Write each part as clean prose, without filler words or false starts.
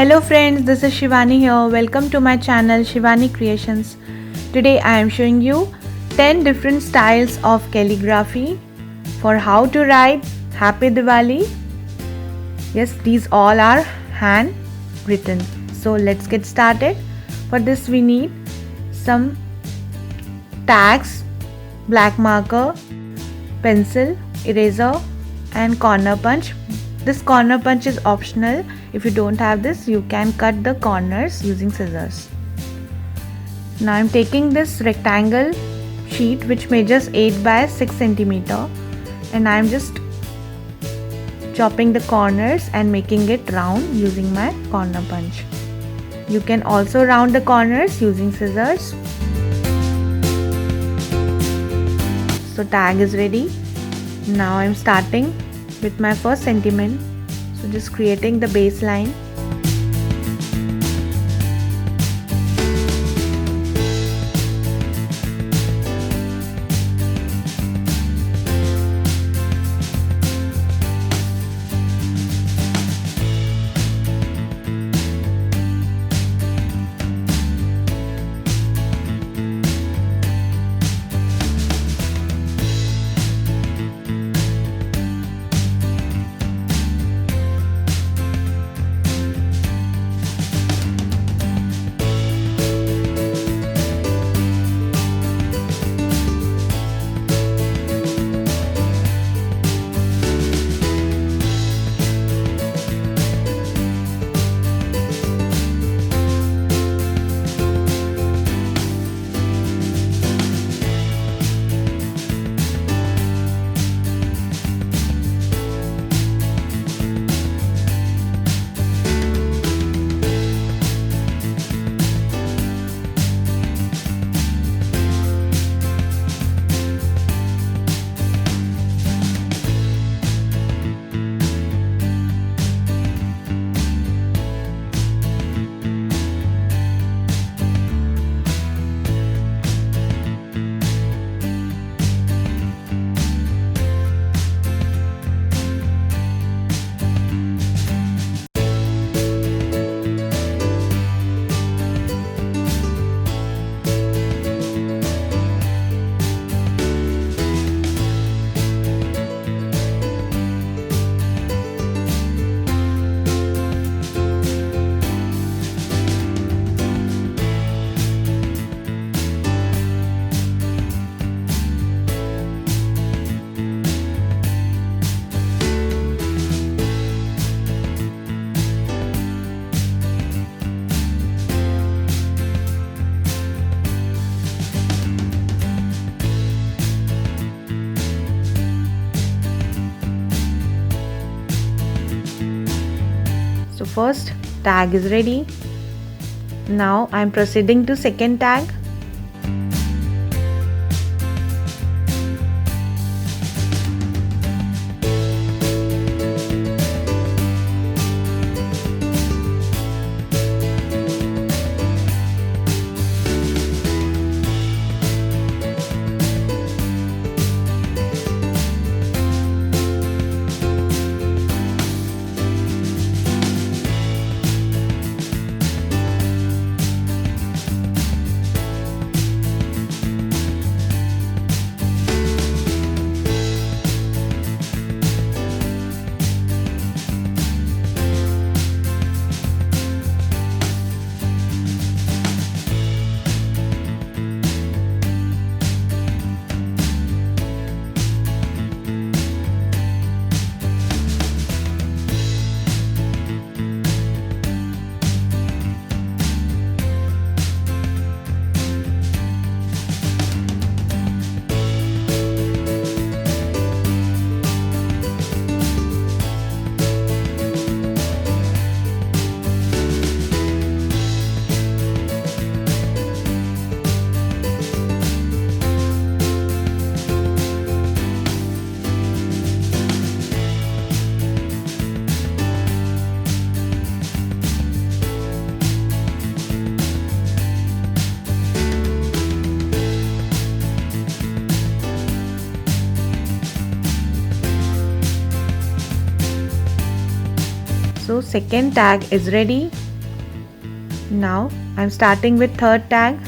Hello friends, this is Shivani here. Welcome to my channel Shivani Creations. Today I am showing you 10 different styles of calligraphy for how to write Happy Diwali. Yes, these all are hand written. So let's get started. For this we need some tags, black marker, pencil, eraser and corner punch. This corner punch is optional. If you don't have this, you can cut the corners using scissors. Now I am taking this rectangle sheet which measures 8 by 6 centimeter, and I am just chopping the corners and making it round using my corner punch. You can also round the corners using scissors. So tag is ready. Now I am starting with my first sentiment, so just creating the baseline. So first tag is ready. Now I am proceeding to second tag. So second tag is ready. Now I'm starting with third tag.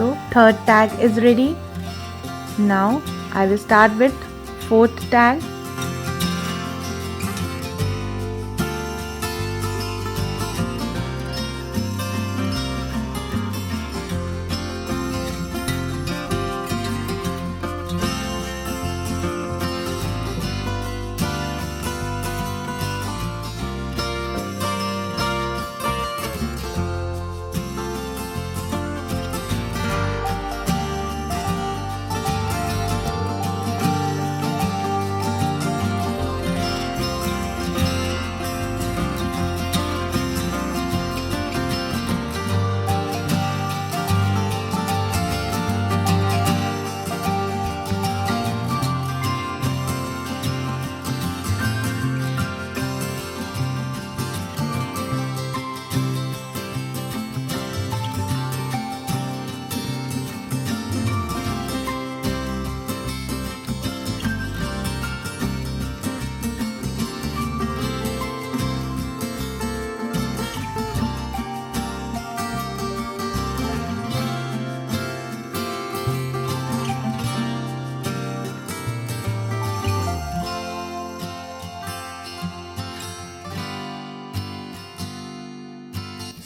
So third tag is ready. Now I will start with fourth tag.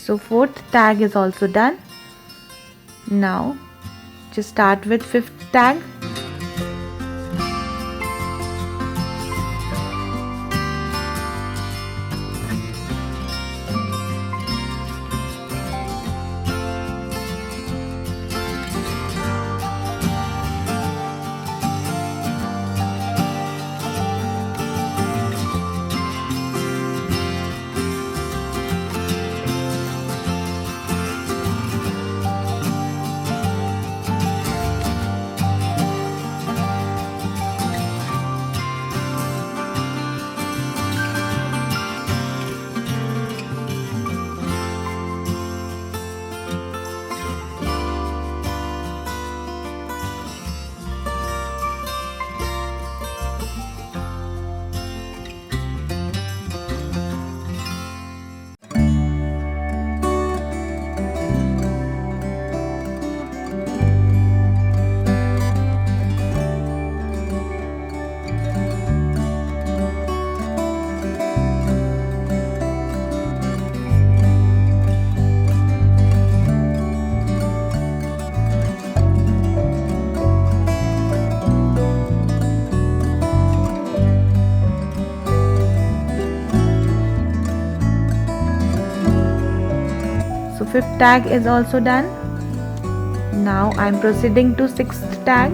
So fourth tag is also done. Now just start with fifth tag. So fifth tag is also done. Now I am proceeding to sixth tag.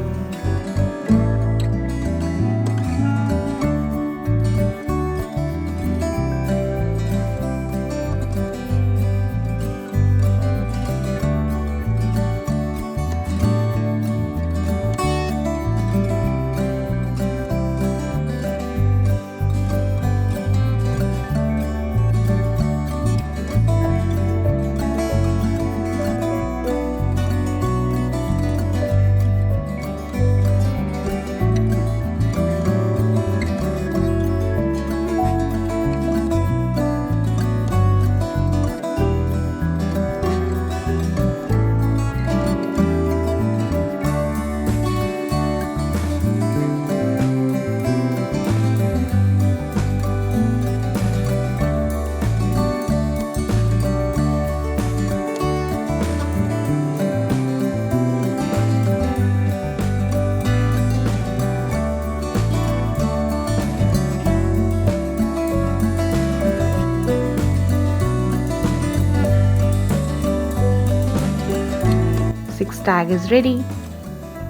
6th tag is ready.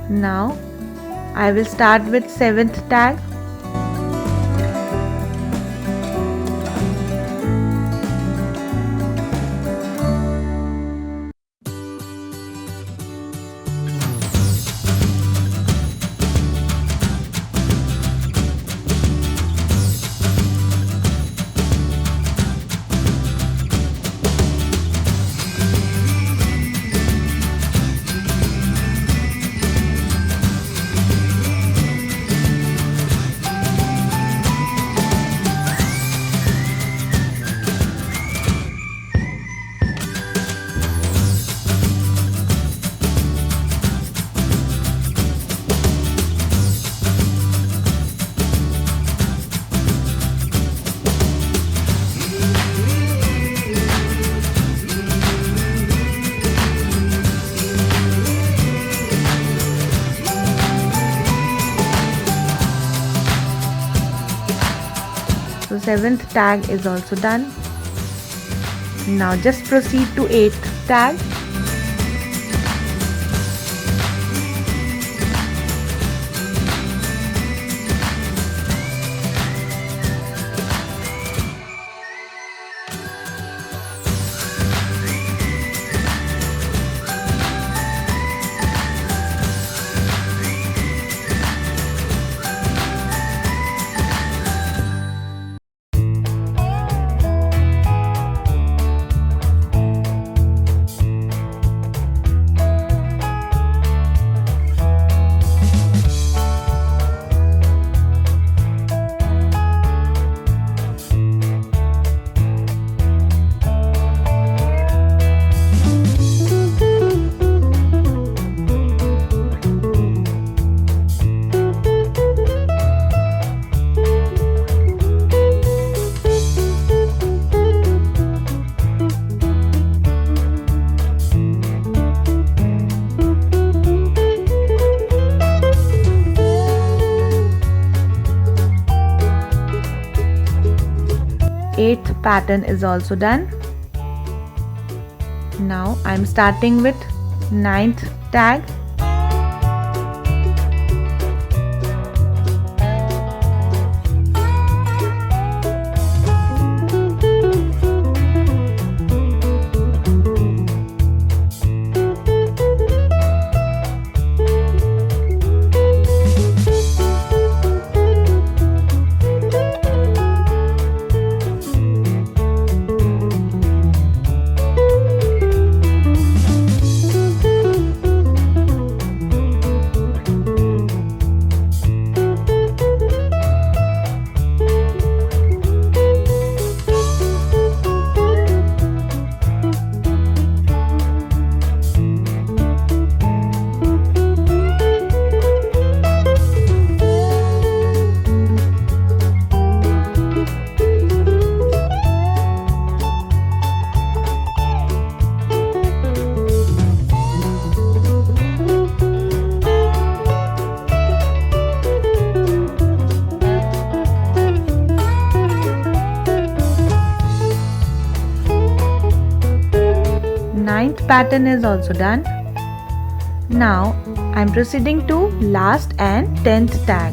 Now I will start with 7th tag. So 7th tag is also done. Now just proceed to 8th tag. Eighth pattern is also done. Now I am starting with 9th tag. Ninth pattern is also done. Now I am proceeding to last and 10th tag.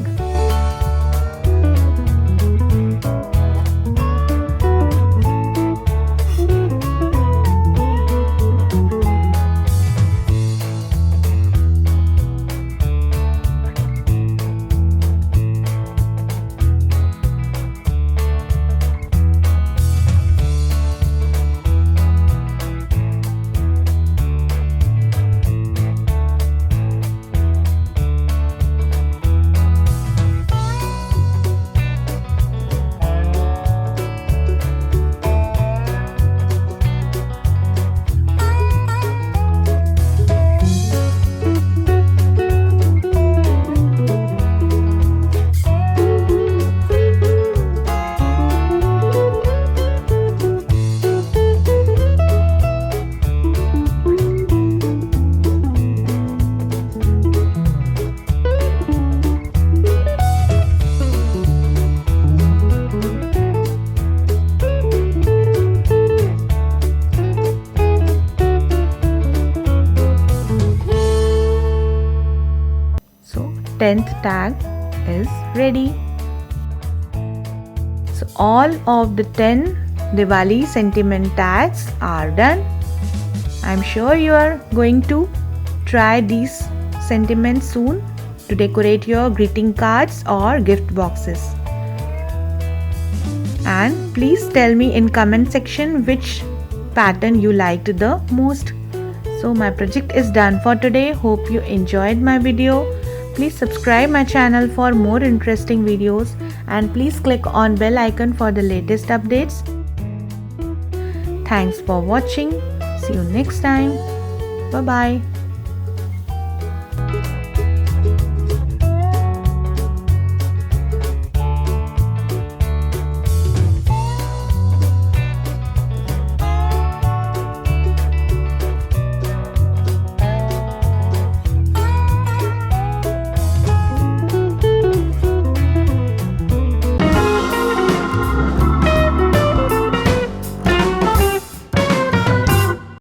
10th tag is ready. So all of the 10 Diwali sentiment tags are done. I'm sure you are going to try these sentiments soon to decorate your greeting cards or gift boxes. And please tell me in comment section which pattern you liked the most. So my project is done for today. Hope you enjoyed my video. Please subscribe my channel for more interesting videos and please click on bell icon for the latest updates. Thanks for watching. See you next time. Bye bye.